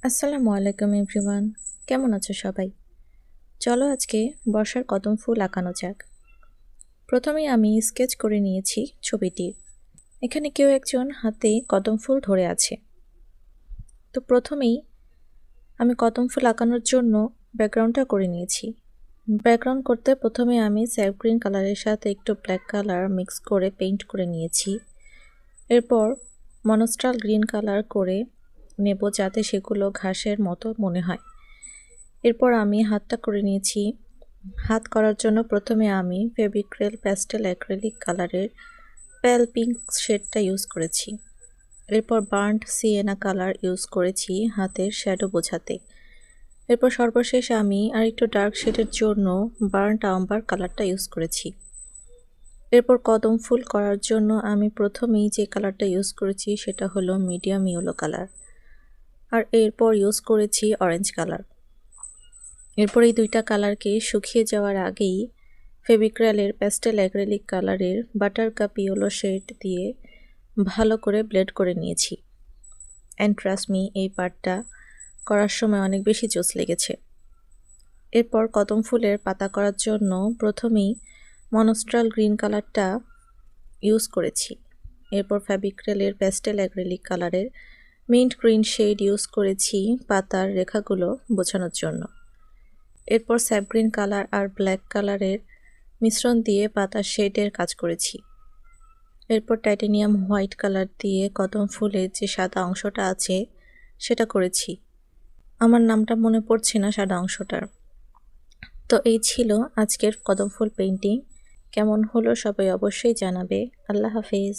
আসসালামু আলাইকুম এভরিওয়ান, কেমন আছো সবাই? চলো আজকে বর্ষার কদম ফুল আঁকানো যাক। প্রথমেই আমি স্কেচ করে নিয়েছি ছবিটি। এখানে কেউ একজন হাতে কদম ফুল ধরে আছে। তো প্রথমেই আমি কদম ফুল আঁকানোর জন্য ব্যাকগ্রাউন্ডটা করে নিয়েছি। ব্যাকগ্রাউন্ড করতে প্রথমে আমি স্যাপ গ্রিন কালারের সাথে একটু ব্ল্যাক কালার মিক্স করে পেইন্ট করে নিয়েছি। এরপর মনস্ট্রাল গ্রিন কালার করে নেব যাতে সেগুলো ঘাসের মতো মনে হয়। এরপর আমি হাতটা করে নিয়েছি। হাত করার জন্য প্রথমে আমি ফেভিক্রিল প্যাস্টেল অ্যাক্রিলিক কালারের পেল পিঙ্ক শেডটা ইউজ করেছি। এরপর বার্ন্ট সিয়েনা কালার ইউজ করেছি হাতের শ্যাডো বোঝাতে। এরপর সর্বশেষ আমি আরেকটু ডার্ক শেডের জন্য বার্ন্ট আম্বার কালারটা ইউজ করেছি। এরপর কদম ফুল করার জন্য আমি প্রথমেই যে কালারটা ইউজ করেছি সেটা হলো মিডিয়াম ইয়েলো কালার, আর এরপর ইউজ করেছি অরেঞ্জ কালার। এরপর এই দুইটা কালারকে শুকিয়ে যাওয়ার আগেই ফেভিক্রিলের প্যাস্টেল অ্যাক্রিলিক কালারের বাটার কাপ ইয়েলো শেড দিয়ে ভালো করে ব্লেন্ড করে নিয়েছি। অ্যান্ড ট্রাস্ট মি, এই পার্টটা করার সময় অনেক বেশি জোস লেগেছে। এরপর কদম ফুলের পাতা করার জন্য প্রথমেই মনস্ট্রাল গ্রিন কালারটা ইউজ করেছি। এরপর ফেভিক্রিলের প্যাস্টেল অ্যাক্রিলিক কালারের মিন্ট গ্রিন শেড ইউজ করেছি পাতার রেখাগুলো বোঝানোর জন্য। এরপর স্যাপ গ্রিন কালার আর ব্ল্যাক কালারের মিশ্রণ দিয়ে পাতার শেডের কাজ করেছি। এরপর টাইটেনিয়াম হোয়াইট কালার দিয়ে কদম ফুলের যে সাদা অংশটা আছে সেটা করেছি। আমার নামটা মনে পড়ছে না সাদা অংশটার। তো এই ছিল আজকের কদম ফুল পেইন্টিং। কেমন হলো সবাই অবশ্যই জানাবে। আল্লাহ হাফেজ।